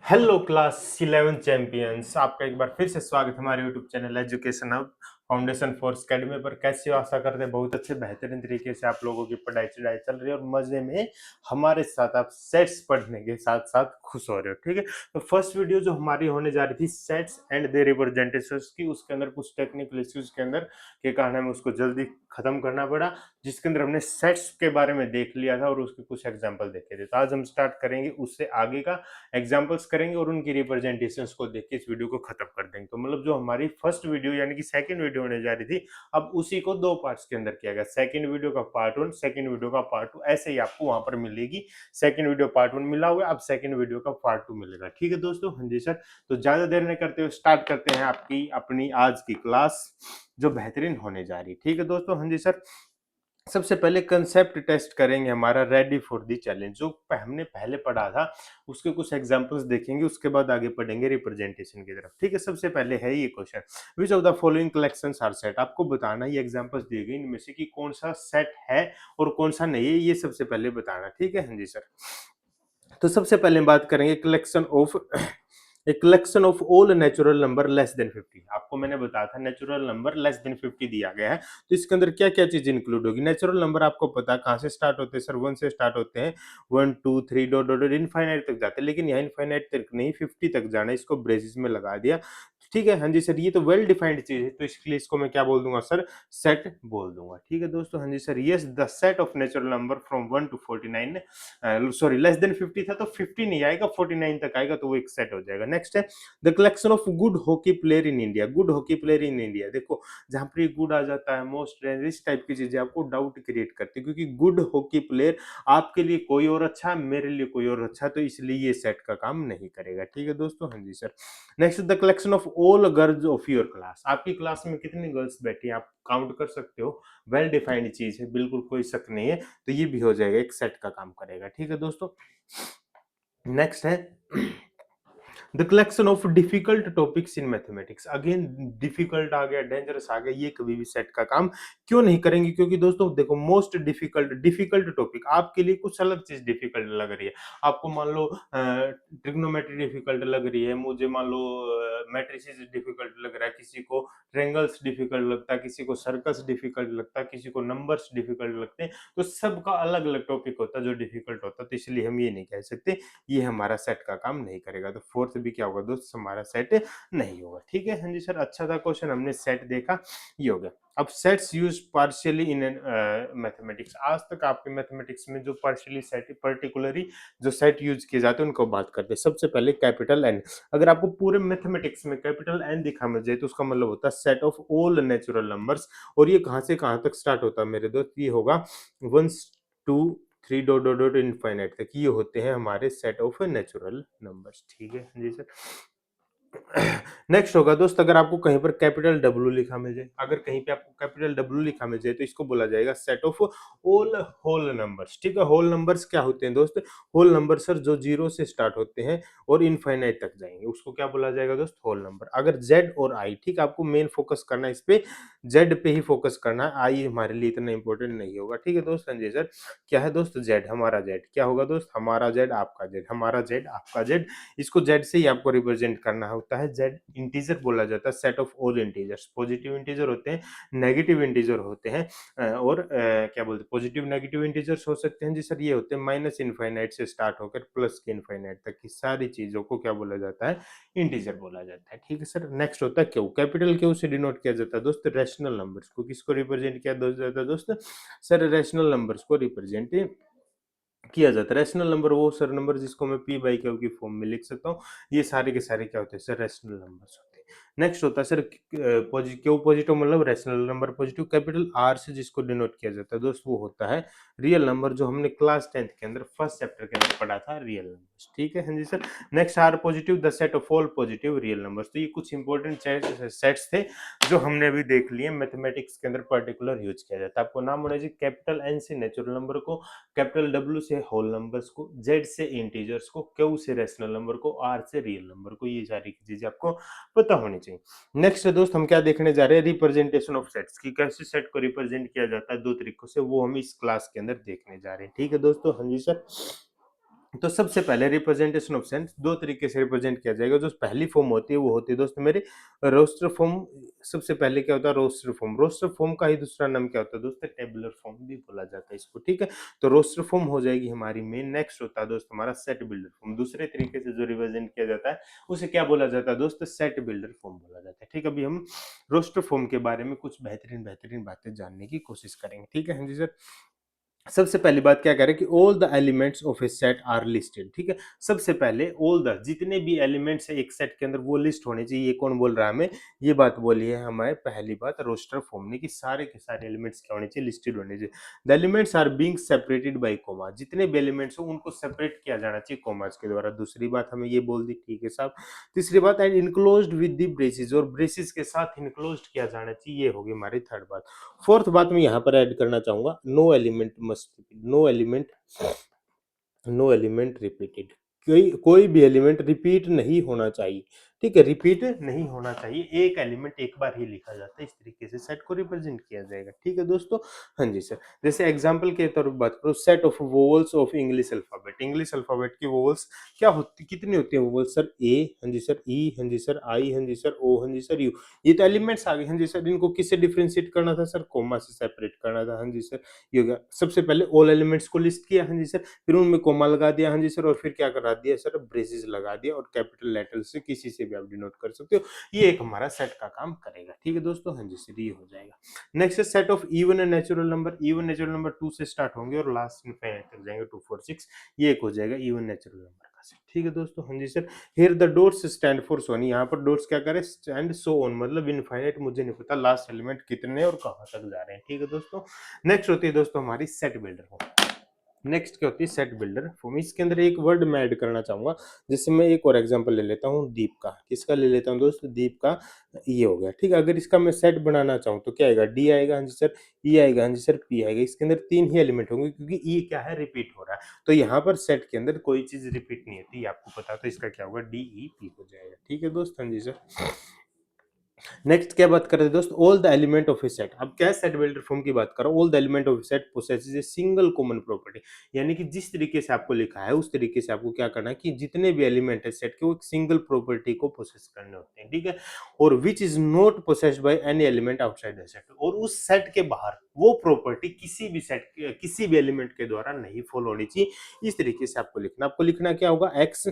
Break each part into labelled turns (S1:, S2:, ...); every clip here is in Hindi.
S1: हेलो क्लास 11 चैंपियंस, आपका एक बार फिर से स्वागत है हमारे YouTube channel education hub foundation for academy पर। कैसे हो? आशा करते हैं बहुत अच्छे बेहतरीन तरीके से आप लोगों की पढ़ाई चढ़ाई चल रही है और मजे में हमारे साथ आप सेट्स पढ़ने के साथ साथ खुश हो रहे हो। ठीक है, तो फर्स्ट वीडियो जो हमारी होने जा रही थी सेट्स एंड दे रिप्रेजेंटेशंस की, उसके अंदर कुछ टेक्निकल इश्यूज के अंदर के कारण हमें उसको जल्दी खत्म करना पड़ा, जिसके अंदर हमने सेट्स के बारे में देख लिया था और उसके कुछ एग्जाम्पल देखे थे। तो आज हम स्टार्ट करेंगे उससे आगे का, एग्जांपल्स करेंगे और उनकी रिप्रेजेंटेशंस को देख के इस वीडियो को खत्म कर देंगे। तो मतलब जो हमारी फर्स्ट वीडियो यानी कि सेकंड वीडियो होने जा रही थी, अब उसी को दो पार्ट्स के अंदर किया गया। सेकंड वीडियो का पार्ट 1, सेकंड वीडियो का पार्ट 2, ऐसे ही आपको वहां पर मिलेगी। सेकंड वीडियो पार्ट 1 मिला हुआ है, अब सेकंड वीडियो का पार्ट 2 मिलेगा। ठीक है दोस्तों, हाँ जी सर। तो ज्यादा देर नहीं करते हुए स्टार्ट करते हैं आपकी अपनी आज की क्लास, जो बेहतरीन होने जा रही है। ठीक है दोस्तों, हाँ जी सर। सबसे पहले कंसेप्ट टेस्ट करेंगे हमारा रेडी फॉर द चैलेंज, जो हमने पहले पढ़ा था उसके कुछ एग्जांपल्स देखेंगे, उसके बाद आगे पढ़ेंगे रिप्रेजेंटेशन की तरफ। ठीक है, सबसे पहले है ये question, which of the following collections are set. आपको बताना ये एग्जांपल्स दिए गए इनमें से कि कौन सा सेट है और कौन सा नहीं है, ये सबसे पहले बताना। ठीक है, हाँ जी सर। तो सबसे पहले बात करेंगे collection of a collection of all natural number less than 50। आपको मैंने बताया था नेचुरल नंबर लेस देन 50 दिया गया है, तो इसके अंदर क्या क्या चीज इंक्लूड होगी। नेचुरल नंबर आपको पता है कहाँ से स्टार्ट होते हैं सर, 1 से स्टार्ट होते हैं, 1 2 3 डॉट डॉट इनफाइनाइट तक जाते हैं, लेकिन यहाँ इनफाइनाइट तक नहीं 50 तक जाना है, इसको ब्रेसिस में लगा दिया। ठीक है, हाँ जी सर, ये तो वेल डिफाइंड चीज है, तो इसके लिए इसको मैं क्या बोल दूंगा सर, सेट बोल दूंगा। ठीक है दोस्तों, हाँ जी sir. Yes, the set of natural number from 1 to 49, sorry less than 50 था तो 50 नहीं आएगा, 49 तक आएगा, तो वो एक सेट हो जाएगा। नेक्स्ट है the collection of good hockey player in India. Good hockey player in India, देखो जहां पर गुड आ जाता है, मोस्ट रेयर, इस टाइप की चीजें आपको डाउट क्रिएट करती है, क्योंकि गुड हॉकी प्लेयर आपके लिए कोई और अच्छा है, मेरे लिए कोई और अच्छा है, तो इसलिए ये सेट का काम नहीं करेगा। ठीक है दोस्तों, हाँ जी sir. Next the collection of all girls of your class. आपकी क्लास में कितनी गर्ल्स बैठी हैं आप काउंट कर सकते हो, वेल डिफाइंड चीज है, बिल्कुल कोई शक नहीं है, तो ये भी हो जाएगा, एक सेट का काम करेगा। ठीक है दोस्तों। नेक्स्ट है the collection of difficult topics in mathematics. Again difficult आ गया, डेंजरस आ गया, ये कभी भी सेट का काम क्यों नहीं करेंगे, क्योंकि दोस्तों देखो मोस्ट डिफिकल्ट डिफिकल्ट टॉपिक आपके लिए कुछ अलग चीज डिफिकल्ट लग रही है। आपको मान लो ट्रिग्नोमेट्री डिफिकल्ट लग रही है, मुझे मान लो मैट्रिसेस डिफिकल्ट लग रहा है, किसी को ट्रेंगल्स डिफिकल्ट लगता है, किसी को सर्कस डिफिकल्ट लगता है, किसी को नंबर्स डिफिकल्ट लगते हैं, तो सबका अलग अलग टॉपिक होता है जो डिफिकल्ट होता है, तो इसलिए हम ये नहीं कह सकते ये हमारा सेट का काम नहीं करेगा। तो फोर्थ भी क्या होगा दोस्त, हमारा सेट नहीं होगा। ठीक है, हाँ जी सर, अच्छा था क्वेश्चन, हमने सेट देखा, ये हो गया। अब sets use partially in mathematics. आज तक आपके मैथमेटिक्स में जो पार्शियली सेट, पर्टिकुलरली जो सेट यूज किए जाते हैं उनको बात करते हैं। सबसे पहले कैपिटल एन। अगर आपको पूरे मैथमेटिक्स में कैपिटल एन दिखा मिल जाए तो उसका मतलब होता है set of all natural numbers. और ये कहां से कहां तक स्टार्ट होता है मेरे दोस्त, ये होगा 1 2 3 डॉट डॉट डॉट इनफाइनाइट तक, ये होते हैं हमारे सेट ऑफ नेचुरल नंबर्स। ठीक है जी सर। नेक्स्ट होगा दोस्त, अगर आपको कहीं पर कैपिटल डब्ल्यू लिखा मिल जाए, अगर कहीं पे आपको कैपिटल डब्ल्यू लिखा मिल जाए तो इसको बोला जाएगा set of all whole numbers. ठीक है, होल नंबर्स क्या होते हैं दोस्त, होल नंबर सर जो जीरो से स्टार्ट होते हैं और इनफाइनाइट तक जाएंगे, उसको क्या बोला जाएगा दोस्त, होल नंबर। अगर जेड और आई, ठीक है, आपको मेन फोकस करना है इस पे, जेड पे ही फोकस करना है, आई हमारे लिए इतना इंपॉर्टेंट नहीं होगा। ठीक है दोस्त, संजय सर। क्या है दोस्त, जेड, हमारा जेड क्या होगा दोस्त, हमारा जेड आपका जेड, हमारा जेड आपका जेड, इसको जेड से ही आपको रिप्रेजेंट करना होता है। जेड इंटीजर बोला जाता है, set of all integers. Positive integer होते हैं, नेगेटिव इंटीजर होते हैं, और क्या बोलते हैं, पॉजिटिव नेगेटिव इंटीजर्स हो सकते हैं जी सर, ये होते हैं माइनस इनफाइनाइट से स्टार्ट होकर प्लस के इनफाइनाइट तक की सारी चीजों को क्या बोला जाता है, इंटीजर बोला जाता है। ठीक है सर। नेक्स्ट होता है क्यू। कैपिटल क्यू से डिनोट किया जाता है दोस्त रैशनल नंबर्स को। किसको रिप्रेजेंट किया जाता है दोस्त, सर रैशनल नंबर्स को रिप्रेजेंट किया जाता है। रैशनल नंबर वो सर नंबर जिसको मैं पी बाई क्यू की फॉर्म में लिख सकता हूँ, ये सारे के सारे क्या होते हैं सर, रैशनल नंबर्स होते हैं। नेक्स्ट होता है सर क्यू पॉजिटिव, मतलब rational number positive. Capital R से जिसको डिनोट किया जाता है दोस्त वो होता है रियल नंबर, जो हमने क्लास 10th के अंदर फर्स्ट चैप्टर के अंदर पढ़ा था, रियल नंबर्स। ठीक है हाँ जी sir. Next are positive, the set of all positive real numbers. तो ये कुछ इंपॉर्टेंट सेट्स थे जो हमने अभी देख लिए, मैथमेटिक्स के अंदर पर्टिकुलर यूज किया जाता है। आपको नाम होना चाहिए, कैपिटल एन से नेचुरल नंबर को, कैपिटल डब्ल्यू से होल नंबर्स को, जेड से इंटीजर्स को, क्यू से रैशनल नंबर को, आर से रियल नंबर को, ये सारी चीजें आपको पता होनी चाहिए। नेक्स्ट दोस्त हम क्या देखने जा रहे हैं, रिप्रेजेंटेशन ऑफ सेट्स की, कैसे सेट को रिप्रेजेंट किया जाता है दो तरीकों से, वो हम इस क्लास के अंदर देखने जा रहे हैं। ठीक है दोस्तों, हाँ जी सर। तो सबसे पहले रिप्रेजेंटेशन ऑफ सेंस दो तरीके से रिप्रेजेंट किया जाएगा। जो पहली फॉर्म होती है वो होती है दोस्त मेरे रोस्टर फॉर्म। सबसे पहले क्या होता है रोस्टर फॉर्म। रोस्टर फॉर्म का ही दूसरा नाम क्या होता है दोस्त टेबुलर फॉर्म भी बोला जाता है इसको, ठीक है। तो रोस्टर फॉर्म हो जाएगी हमारी मेन। नेक्स्ट होता है दोस्त हमारा सेट बिल्डर फॉर्म। दूसरे तरीके से जो रिप्रेजेंट किया जाता है उसे क्या बोला जाता है दोस्त सेट बिल्डर फॉर्म बोला जाता है, ठीक है। अभी हम रोस्टर फॉर्म के बारे में कुछ बेहतरीन बेहतरीन बातें जानने की कोशिश करेंगे, ठीक है। हाँ जी सर। सबसे पहली बात क्या करें कि all the elements of a set are listed, ठीक है। सबसे पहले ऑल द जितने भी एलिमेंट्स है एक सेट के अंदर वो लिस्ट होने चाहिए। ये कौन बोल रहा है हमें? ये बात बोली है हमें पहली बात रोस्टर फॉर्म ने कि सारे के सारे एलिमेंट्स क्या होने चाहिए? लिस्टेड होने चाहिए। The elements are being separated by comma. जितने भी एलिमेंट्स हो उनको सेपरेट किया जाना चाहिए कोमास के द्वारा। दूसरी बात हमें ये बोल दी, ठीक है साहब। तीसरी बात and enclosed with the braces, और ब्रेसेस के साथ इनक्लोज्ड किया जाना चाहिए। ये होगी हमारी थर्ड बात। फोर्थ बात मैं यहाँ पर ऐड करना चाहूंगा, नो एलिमेंट रिपीटेड। कोई भी एलिमेंट रिपीट नहीं होना चाहिए, ठीक है। रिपीट नहीं होना चाहिए, एक एलिमेंट एक बार ही लिखा जाता है। इस तरीके से सेट को रिप्रेजेंट किया जाएगा, ठीक है दोस्तों। हाँ जी सर। जैसे एग्जांपल के तौर पर बात करो, set of vowels of English alphabet. English alphabet की वोवल्स क्या होती, कितनी होती है वोवल्स सर? ए, हाँ जी सर, ई, हाँ जी सर, आई, हाँ जी सर, ओ, हाँ जी सर, यू। ये तो एलिमेंट्स आ गए, हाँ जी सर। इनको किससे डिफरेंशिएट करना था सर? कोमा से सेपरेट करना था, हाँ जी सर। ये हो गया। सबसे पहले ऑल एलिमेंट्स को लिस्ट किया, हाँ जी सर। फिर उनमें कोमा लगा दिया, हाँ जी सर। और फिर क्या करा दिया सर? ब्रेसेस लगा दिया, और कैपिटल लेटर से किसी से भी आप डिनोट कर सकते हो। ये एक हमारा सेट का काम करेगा, ठीक है दोस्तों। हाँ जी सर, ये हो जाएगा। नेक्स्ट है set of even and natural number. Even natural number 2 से स्टार्ट होंगे और लास्ट इनफाइनाइट तक जाएंगे, 2 4 6। ये एक हो जाएगा इवन नेचुरल नंबर का सेट, ठीक है दोस्तों। हाँ जी sir. Here the dots stand for so on. यहाँ पर डॉट्स क्या करें? स्टैंड सो ऑन, मतलब इनफाइनाइट मुझे नहीं पता लास्ट एलिमेंट कितने और कहां तक जा रहे हैं, ठीक है दोस्तों। नेक्स्ट होती है दोस्तों हमारी सेट बिल्डर। नेक्स्ट क्या होती है? Set builder form. इसके अंदर एक वर्ड मैं ऐड करना चाहूंगा। जैसे मैं एक और एग्जांपल ले लेता हूँ दीप का। किसका ले लेता हूँ दोस्त? दीप का। ये हो गया, ठीक है। अगर इसका मैं सेट बनाना चाहूँ तो क्या आएगा? डी आएगा, हाँ जी सर। ई आएगा, हाँ जी सर। पी आएगा। इसके अंदर तीन ही एलिमेंट होंगे क्योंकि ई क्या है? रिपीट हो रहा है। तो यहाँ पर सेट के अंदर कोई चीज रिपीट नहीं होती, आपको पता। तो इसका क्या होगा? डी ई पी हो जाएगा, ठीक है दोस्त। हाँ जी सर। नेक्स्ट क्या बात कर रहे थे दोस्त? All the element of a set. अब क्या सेट बिल्डर फॉर्म की बात करो। All the element of a set possesses a single common property. यानी कि जिस तरीके से आपको लिखा है उस तरीके से आपको क्या करना है कि जितने भी एलिमेंट है सेट के वो एक सिंगल प्रॉपर्टी को पोसेस करने होते हैं, ठीक है। और which is not possessed by any element outside the set. और उस सेट के बाहर वो प्रॉपर्टी किसी भी सेट किसी भी एलिमेंट के द्वारा नहीं फॉलो होनी चाहिए। इस तरीके से आपको लिखना क्या होगा? एक्स,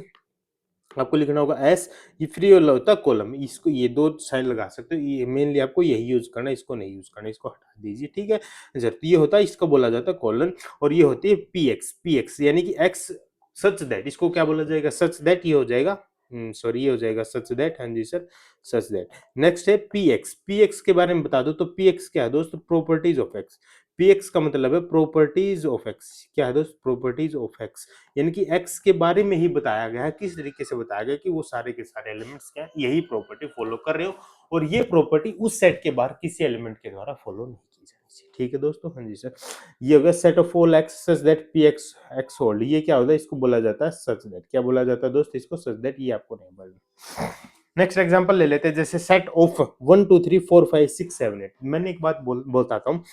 S1: आपको लिखना होगा एस। ये फ्री वाला होता है कॉलम, इसको ये दो साइन लगा सकते हो। ये मेनली आपको यही यूज करना है, इसको नहीं यूज करना, इसको हटा दीजिए, ठीक है सर। तो ये होता है, इसको बोला जाता है कॉलन। और ये होती है पी एक्स। पी एक्स यानी कि एक्स सच दैट, इसको क्या बोला जाएगा? Such that. ये हो जाएगा सॉरी, ये हो जाएगा सच दैट, हाँ जी सर, सच दैट। नेक्स्ट है पी एक्स। पी एक्स के बारे में बता दो तो पी एक्स क्या है दोस्त? Properties of x. P x का मतलब है प्रॉपर्टीज ऑफ एक्स। क्या है दोस्त? Properties of x. यानी कि एक्स के बारे में ही बताया गया है। किस तरीके से बताया गया कि वो सारे के सारे एलिमेंट्स क्या है? यही प्रॉपर्टी फॉलो कर रहे हो। और ये प्रॉपर्टी उस सेट के बाहर किसी एलिमेंट के द्वारा फॉलो नहीं की जानी चाहिए, ठीक है दोस्तों। हाँ जी सर। ये होगा set of all x such that P x x hold. ये क्या होता है? इसको बोला जाता है सच दैट। क्या बोला जाता है दोस्त? इसको सच दैट। ये आपको नहीं बोलना। नेक्स्ट एग्जांपल ले लेते हैं। जैसे सेट ऑफ 1 2 3 4 5 6 7 8। मैंने एक बात बोलता हूँ,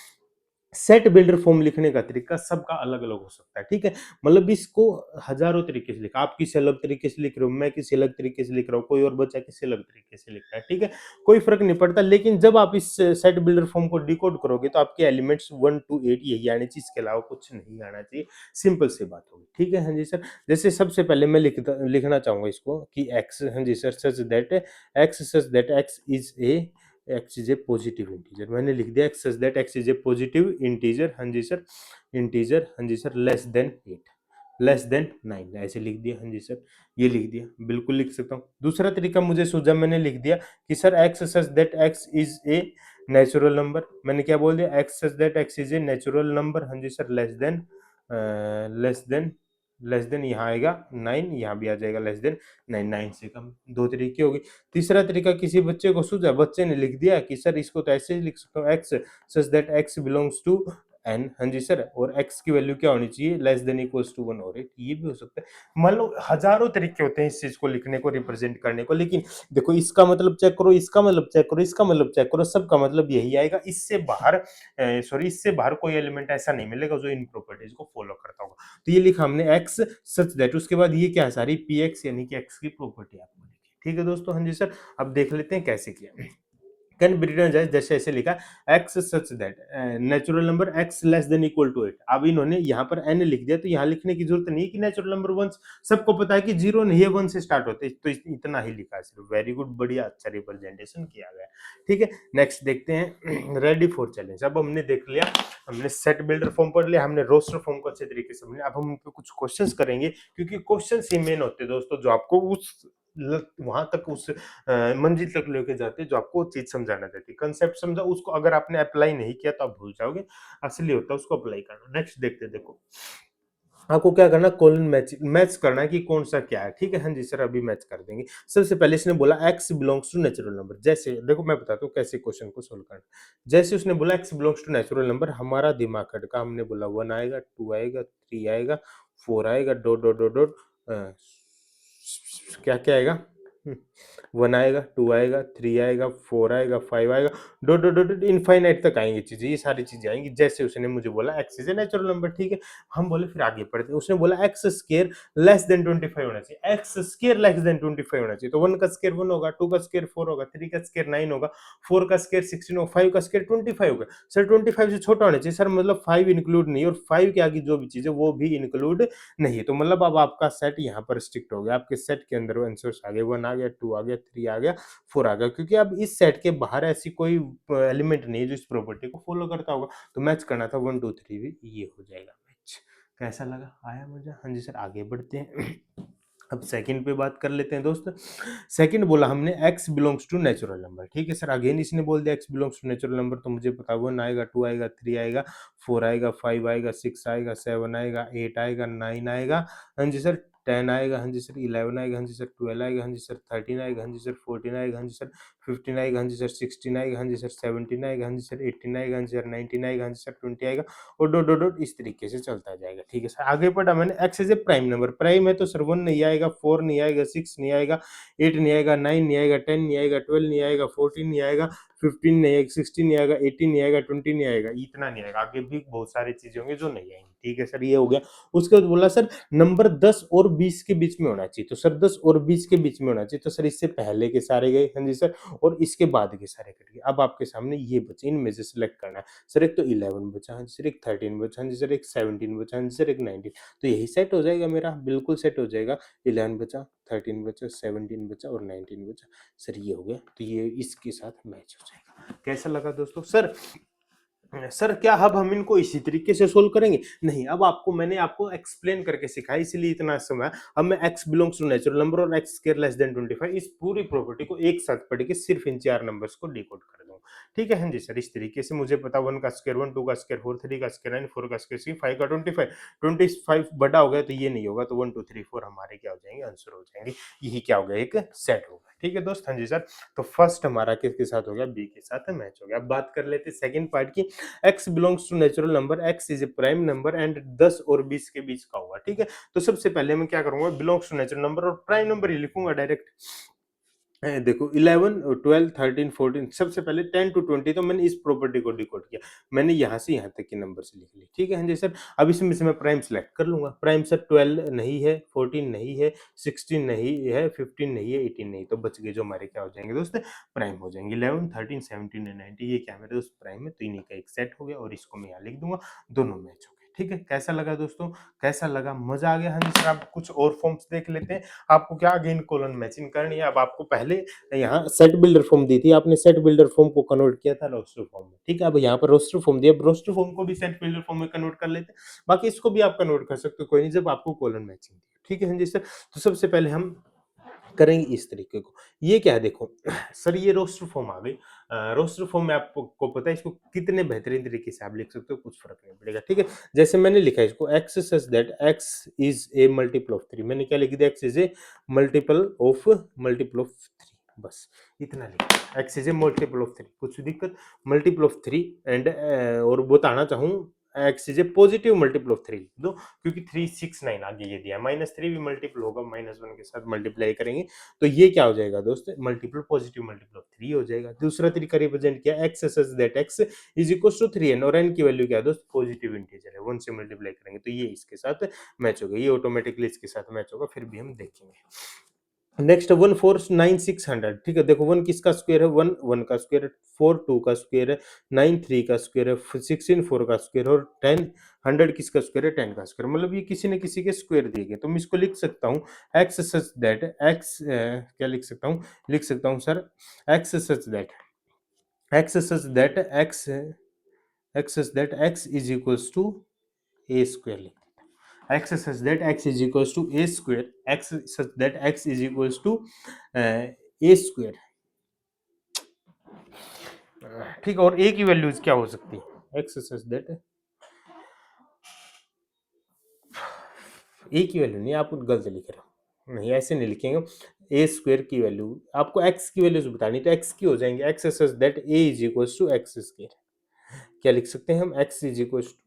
S1: सेट बिल्डर फॉर्म लिखने का तरीका सबका अलग अलग हो सकता है, ठीक है। मतलब इसको हजारों तरीके से लिखा। आप किसी अलग तरीके से लिख रहे हो, मैं किसी अलग तरीके से लिख रहा हूँ, कोई और बच्चा किसी अलग तरीके से लिख रहा है, ठीक है। कोई फर्क नहीं पड़ता। लेकिन जब आप इस सेट बिल्डर फॉर्म को डिकोड करोगे तो आपके एलिमेंट्स 1 to 8 यही आने चाहिए, इसके अलावा कुछ नहीं आना चाहिए। सिंपल सी बात होगी, ठीक है। हाँ जी सर। जैसे सबसे पहले मैं लिखना चाहूंगा इसको कि एक्स, हाँ जी sir, such that X is a, X is a positive integer. मैंने लिख दिया X such that X is a positive integer, हाँ जी सर, इंटीजर, हाँ जी sir, less than 8, less than 9, ऐसे लिख दिया, हाँ जी सर। ये लिख दिया, बिल्कुल लिख सकता हूँ। दूसरा तरीका मुझे सूझा, मैंने लिख दिया कि sir X such that X is a natural number. मैंने क्या बोल दिया? X such that X is a natural number, हाँ जी sir, less than, less than यहाँ आएगा 9, यहाँ भी आ जाएगा लेस देन 9, 9 से कम। दो तरीके हो गए। तीसरा तरीका किसी बच्चे को सूझा, बच्चे ने लिख दिया कि सर इसको तो ऐसे ही लिख सकता हूँ, x such that x belongs to n, हाँ जी सर, और x की वैल्यू क्या होनी चाहिए, लेस देन इक्वल्स टू 1 और 8, ये भी हो सकता है। मान लो हजारों तरीके होते हैं इस चीज को लिखने को, रिप्रेजेंट करने को, लेकिन देखो इसका मतलब चेक करो, इसका मतलब चेक करो, इसका मतलब चेक करो, सबका मतलब यही आएगा। इससे बाहर सॉरी, इससे बाहर कोई एलिमेंट ऐसा नहीं मिलेगा जो इन प्रॉपर्टीज को फॉलो करता होगा। तो ये लिखा हमने x सच दैट, उसके बाद ये क्या है, सारी px यानी कि x की प्रॉपर्टी आपको लिखी। ठीक है दोस्तों, हाँ जी सर। अब देख लेते हैं कैसे किया। कैन बी रिटन एज, जैसे ऐसे लिखा, x such that natural number x less than equal to 8। अब इन्होंने यहाँ पर n लिख दिया, तो यहाँ लिखने की जरूरत नहीं है कि नेचुरल नंबर 1, सबको पता है कि 0 नहीं है, 1 से स्टार्ट होते हैं, तो इतना ही लिखा है सिर्फ। वेरी गुड, बढ़िया, अच्छा रिप्रेजेंटेशन किया गया। ठीक है, नेक्स्ट देखते हैं, रेडी फॉर चैलेंज। अब हमने देख लिया, हमने सेट बिल्डर फॉर्म पढ़ लिया, हमने रोस्टर फॉर्म को अच्छे तरीके से समझ। अब हम उन पे कुछ क्वेश्चंस करेंगे, क्योंकि क्वेश्चंस ही मेन होते हैं दोस्तों, जो आपको उस वहां तक, उस मंजिल तक लेके जाते हैं जो आपको चीज समझाना चाहती है। कंसेप्ट समझा, उसको अगर आपने अप्लाई नहीं किया तो आप भूल जाओगे। असली होता है उसको अप्लाई करना। नेक्स्ट देखते हैं, देखो आपको क्या करना, कॉलन मैच मैच करना है कि कौन सा क्या है। ठीक है, हाँ जी सर, अभी मैच कर देंगे। सबसे पहले इसने बोला x belongs to natural number. जैसे देखो मैं बताता हूँ कैसे क्वेश्चन को सोल्व करना। जैसे उसने बोला x belongs to natural number, हमारा दिमाग खटका, हमने बोला 1 आएगा, 2 आएगा, 3 आएगा, 4 आएगा, डॉट डॉट डॉट डॉट, क्या क्या आएगा, 1 आएगा, 2 आएगा, 3 आएगा, 4 आएगा, 5 आएगा, डॉट डॉट डॉट इनफाइनाइट तक आएंगी चीजें, ये सारी चीजें आएंगी। जैसे उसने मुझे बोला x is a natural number. ठीक है, हम बोले फिर आगे पढ़ते हैं। उसने बोला एक्स स्क्वायर लेस देन 25 होना चाहिए, एक्स स्क्वायर लेस देन 25 होना चाहिए। तो 1 का स्क्वायर 1 होगा, 2 का स्क्वायर 4 होगा, 3 का स्क्वायर 9 होगा, 4 का स्क्वायर 16 होगा, 5 का स्क्वायर 25 होगा। सर 25 से छोटा होना चाहिए। सर मतलब 5 इंक्लूड नहीं, और 5 के आगे जो भी चीज है वो भी इंक्लूड नहीं। तो मतलब अब आपका सेट यहाँ पर स्ट्रिक्ट हो गया, आपके सेट के अंदर आंसर्स आ गए, 1 आ गया, 2 आ गया, 3 आ गया, 4 आ गया, क्योंकि अब इस सेट के बाहर ऐसी कोई एलिमेंट नहीं है जो इस प्रॉपर्टी को फॉलो करता होगा। तो मैच करना था 1 2 3 भी, ये हो जाएगा मैच। कैसा लगा, आया मजा? हाँ जी सर, आगे बढ़ते हैं। अब सेकंड पे बात कर लेते हैं दोस्त। सेकंड बोला हमने x belongs to natural number. ठीक है सर, अगेन इसने बोल दिया x belongs to natural number, तो मुझे पता 1 आएगा, 2 आएगा, 3 आएगा, 4 आएगा, 5 आएगा, 6 आएगा, 7 आएगा, 8 आएगा, 9 आएगा, हाँ जी सर, 10 आएगा, हाँ जी सर, 11 आएगा, हाँ जी सर, 12 आएगा, हाँ जी सर, 13 आएगा, हाँ जी सर, 14 आएगा, हाँ जी सर, 15 आएगा, हाँ जी सर, 16 आएगा, हाँ जी सर, 17 आएगा, हाँ जी सर, 18 आएगा, हाँ जी सर, 19 आएगा, हाँ जी सर, 20 आएगा, और डॉट डॉट डॉट इस तरीके से चलता जाएगा। ठीक है सर, आगे पढ़ा मैंने, x is a prime number. Prime है तो सर 1 नहीं आएगा, 4 नहीं आएगा, 6 नहीं आएगा, 8 नहीं आएगा, 9 नहीं आएगा, 10 नहीं आएगा, 12 नहीं आएगा, 14 नहीं आएगा, 15 नहीं आएगा, 16 नहीं आएगा, 18 नहीं आएगा, 20 नहीं आएगा, इतना नहीं आएगा। आगे भी बहुत सारी चीजें होंगी जो नहीं आएंगी। ठीक है सर, ये हो गया। उसके बाद बोला सर नंबर 10 और 20 के बीच में होना चाहिए। तो सर 10 और 20 के बीच में होना चाहिए, तो सर इससे पहले के सारे गए, हाँ जी सर, और इसके बाद के सारे कट गए। अब आपके सामने ये बचे, इनमें से सिलेक्ट करना है। सर एक तो 11 बचा, हाँ जी सर, एक 13 बचा, हाँ जी सर, एक 17 बचा, हाँ जी सर, एक 19। तो यही सेट हो जाएगा मेरा, बिल्कुल सेट हो जाएगा। 11 बचा, 13 बचा, 17 बचा और 19 बचा। सर ये हो गया, तो ये इसके साथ मैच हो जाएगा। कैसा लगा दोस्तों? सर क्या अब हम इनको इसी तरीके से सोल्व करेंगे? नहीं, अब आपको मैंने आपको एक्सप्लेन करके सिखाया, इसीलिए इतना समय। अब मैं x belongs to natural number और x स्क्वायर लेस देन 25, इस पूरी प्रॉपर्टी को एक साथ पढ़ के सिर्फ इन 4 नंबर्स को डिकोड कर दूंगा। ठीक है, हाँ जी सर, इस तरीके से मुझे पता 1 का स्क्वायर 1, 2 का स्क्वायर 4, 3 का स्क्वायर 9, 4 का स्क्वायर 6, 5 का 25, 25 बड़ा हो गया तो ये नहीं होगा, तो 1 2 3 4 हमारे क्या हो जाएंगे, आंसर हो जाएंगे। यही क्या हो गया, एक सेट हो गया। ठीक है दोस्त, हाँ जी सर। तो फर्स्ट हमारा किसके साथ हो गया, बी के साथ मैच हो गया। अब बात कर लेते हैं सेकंड पार्ट की। x belongs to natural number, x is a prime number and 10 और 20 के बीच का होगा। ठीक है, तो सबसे पहले मैं क्या करूंगा, बिलोंग्स टू नेचुरल नंबर और प्राइम नंबर ही लिखूंगा डायरेक्ट। देखो 11 12 13 14, सबसे पहले 10 टू 20, तो मैंने इस प्रॉपर्टी को डिकोड किया। मैंने यहाँ से यहाँ तक के नंबर से लिख ली। ठीक है हाँ जी सर। अब इसमें से मैं प्राइम सेलेक्ट कर लूंगा। प्राइम सर 12 नहीं है, 14 नहीं है, 16 नहीं है, 15 नहीं है, 18 नहीं, तो बच गए जो हमारे क्या हो जाएंगे दोस्त, प्राइम हो जाएंगे। 11 13 17 एंड 19, ये क्या मेरे दोस्त प्राइम है, तो इन्हीं का एक सेट हो गया, और इसको मैं यहाँ लिख दूंगा, दोनों मैच हो गए। ठीक है, कैसा लगा दोस्तों, कैसा लगा, मजा आ गया? हाँ जी सर। आप कुछ और फॉर्म्स देख लेते हैं। आपको क्या अगेन कॉलन मैचिंग करनी है। अब आपको पहले यहाँ सेट बिल्डर फॉर्म दी थी, आपने सेट बिल्डर फॉर्म को कन्वर्ट किया था रोस्टर फॉर्म में। ठीक है, अब यहाँ पर रोस्टर फॉर्म दिया, रोस्टर फॉर्म को भी सेट बिल्डर फॉर्म में कन्वर्ट कर लेते हैं। बाकी इसको भी आप कन्वर्ट कर सकते हो, कोई नहीं, जब आपको कॉलन मैचिंग दी। ठीक है हाँ जी सर। तो सबसे पहले हम करेंगे इस तरीके को। ये क्या है देखो, सर ये रोस्टर फॉर्म आ गई। रोस्टर फॉर्म में आपको पता है इसको कितने बेहतरीन तरीके से आप लिख सकते हो, कुछ फर्क नहीं पड़ेगा। ठीक है, जैसे मैंने लिखा है इसको, x such that x is A multiple of 3। मैंने क्या लिख दिया, x is A multiple of 3, बस इतना लिखा। x is A multiple of 3, कुछ दिक्कत, मल्टीपल ऑफ 3 एंड और बताना चाहूँ x is a positive multiple of 3 लिख दो, क्योंकि 369 आगे ये दिया है, -3 भी मल्टीपल होगा, -1 के साथ मल्टीप्लाई करेंगे तो ये क्या हो जाएगा दोस्तों, मल्टीपल पॉजिटिव मल्टीपल ऑफ 3 हो जाएगा। दूसरा तरीका रिप्रेजेंट किया x such that x is equal to 3n, और n की वैल्यू क्या है दोस्त, पॉजिटिव इंटीजर है, 1 से मल्टीप्लाई करेंगे तो ये इसके साथ मैच होगा, ये ऑटोमेटिकली इसके साथ मैच होगा, फिर भी हम देखेंगे। नेक्स्ट 149,600, ठीक है, देखो 1 किसका स्क्वायर है, 1 1 का स्क्वायर है, 4 2 का स्क्वायर है, 9 3 का स्क्वायर है, 16 4 का स्क्वायर है, और 10 100 किसका स्क्वायर है, 10 का स्क्वायर, मतलब ये किसी न किसी के स्क्वायर दिए गए, तो मैं इसको लिख सकता हूँ x सच दैट x, क्या लिख सकता हूँ, लिख सकता हूँ sir x such that x such that x is equals to a square, x such that x is equals to a square, x such that x is equals to a square, ठीक है, और a की वैल्यूज क्या हो सकती है, x such that a की वैल्यू नहीं, आप गलत लिख रहे हो, नहीं ऐसे नहीं लिखेंगे, a स्क्वायर की वैल्यू आपको x की वैल्यूज बतानी, तो x की हो जाएंगे x such that a is equals to x square, क्या लिख सकते हैं हम, x is equals to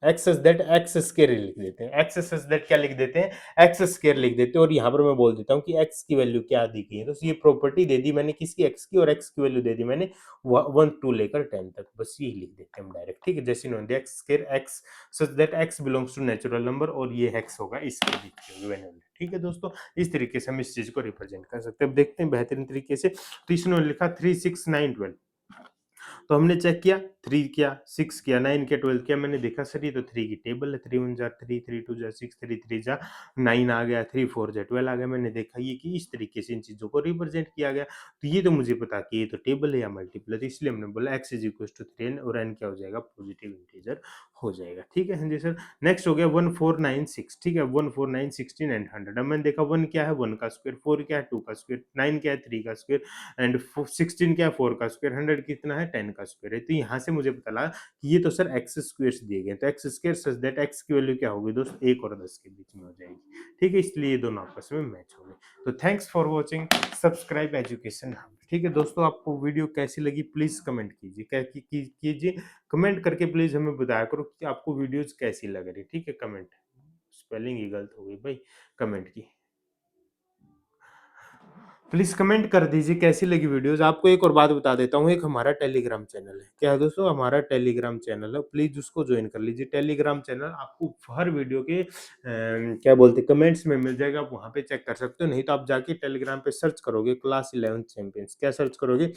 S1: x such that x square लिख देते हैं, एक्स सच दैट क्या लिख देते हैं, एक्स स्क्वायर लिख देते हैं, और यहाँ पर मैं बोल देता हूँ कि एक्स की वैल्यू क्या दी गई है, तो ये प्रॉपर्टी दे दी मैंने किसकी, एक्स की, और एक्स की वैल्यू दे दी मैंने 1 2 लेकर 10 तक, बस यही लिख देते हैं हम डायरेक्ट, ठीक है, जैसे इन्होंने x square x such that x belongs to natural number, और ये एक्स होगा इसके बीच में वेरिएबल, ठीक है दोस्तों, इस तरीके से हम इस चीज को रिप्रेजेंट कर सकते हैं। अब देखते हैं बेहतरीन तरीके से, तो इसने लिखा 3 6 9 12, तो हमने चेक किया, 3 किया, 6 किया, 9 किया, 12 किया, मैंने देखा सर ये तो 3 की टेबल है, 3 1 जा 3, 3 2 जा 6, 3 3 जा 9 आ गया, 3 4 जा 12 आ गया, मैंने देखा ये कि इस तरीके से इन चीज़ों को रिप्रेजेंट किया गया, तो ये तो मुझे पता कि ये तो टेबल है या मल्टीपल है, तो इसलिए हमने बोला x is equal to 3n, और n क्या हो जाएगा, पॉजिटिव इंटीजर हो जाएगा, ठीक है, हाँ जी सर। नेक्स्ट हो गया 1496, ठीक है, 14 9 16 एंड 100, अब मैंने देखा 1 क्या है, 1 का स्क्वायर, 4 क्या है, 2 का स्क्वायर, 9 क्या है, 3 का स्क्वायर, एंड 16 क्या है, 4 का स्क्वायर, 100 कितना है, 10 का स्क्वायर है, तो यहाँ से मुझे पता लगा कि ये तो सर एक्स स्क्वायर्स दिए गए, तो x square such that x की वैल्यू क्या होगी दोस्त, 1 और 10 के बीच में हो जाएगी, ठीक है, इसलिए ये दोनों आपस में मैच हो गए। तो thanks for watching, subscribe education hub, ठीक है दोस्तों, आपको वीडियो कैसी लगी प्लीज कमेंट कीजिए, क्या कीजिए, कमेंट करके प्लीज हमें बताया करो कि आपको वीडियोज कैसी लग रही, ठीक है, कमेंट, स्पेलिंग ही गलत हो गई भाई कमेंट की, प्लीज कमेंट कर दीजिए कैसी लगी वीडियोस। आपको एक और बात बता देता हूँ, एक हमारा टेलीग्राम चैनल है, क्या है दोस्तों, हमारा टेलीग्राम चैनल है, प्लीज उसको ज्वाइन कर लीजिए। टेलीग्राम चैनल आपको हर वीडियो के क्या बोलते हैं कमेंट्स में मिल जाएगा, आप वहां पे चेक कर सकते हो, नहीं तो आप जाके टेलीग्राम पे सर्च करोगे क्लास 11 चैंपियंस, क्या सर्च करोगे,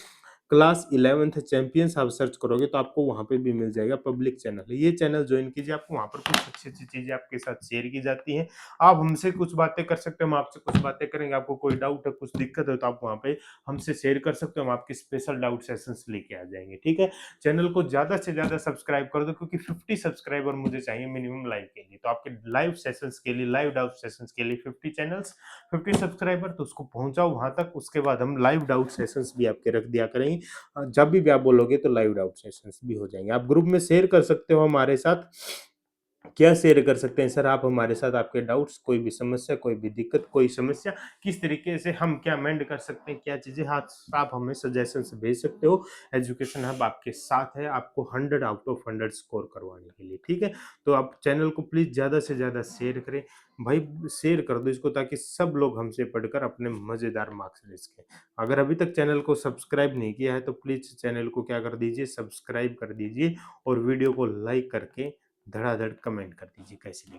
S1: क्लास 11th चैंपियंस आप सर्च करोगे तो आपको वहां पे भी मिल जाएगा, पब्लिक चैनल है, ये चैनल ज्वाइन कीजिए, आपको वहां पर कुछ अच्छी अच्छी चीजें आपके साथ शेयर की जाती हैं, आप हमसे कुछ बातें कर सकते हैं, हम आपसे कुछ बातें करेंगे, आपको कोई डाउट है, कुछ दिक्कत है तो आप वहाँ पे हमसे शेयर कर सकते हो, हम आपके स्पेशल डाउट सेशंस लेके आ जाएंगे, ठीक है। चैनल को ज़्यादा से ज़्यादा सब्सक्राइब कर दो, क्योंकि 50 सब्सक्राइबर मुझे चाहिए मिनिमम लाइव के लिए, तो आपके लाइव सेशंस के लिए, लाइव डाउट सेशंस के लिए 50 चैनल्स, 50 सब्सक्राइबर, तो उसको पहुंचाओ वहां तक, उसके बाद हम लाइव डाउट सेशंस भी आपके रख दिया करेंगे, जब भी आप बोलोगे तो लाइव डाउट सेशंस भी हो जाएंगे, आप ग्रुप में शेयर कर सकते हो हमारे साथ, क्या शेयर कर सकते हैं सर आप हमारे साथ, आपके डाउट्स, कोई भी समस्या, कोई भी दिक्कत, कोई समस्या, किस तरीके से हम क्या अमेंड कर सकते हैं, क्या चीजें हाथ आप हमें सजेशंस भेज सकते हो, एजुकेशन हब आपके साथ है, आपको 100 आउट ऑफ 100 स्कोर करवाने के लिए, ठीक है। तो आप चैनल को प्लीज ज्यादा से ज्यादा शेयर करें भाई, शेयर कर दो इसको, ताकि सब लोग हमसे पढ़कर अपने मजेदार मार्क्स ले सकें। अगर अभी तक चैनल को सब्सक्राइब नहीं किया है तो प्लीज चैनल को क्या कर दीजिए, सब्सक्राइब कर दीजिए, और वीडियो को लाइक करके धड़ाधड़ कमेंट कर दीजिए कैसी लगी।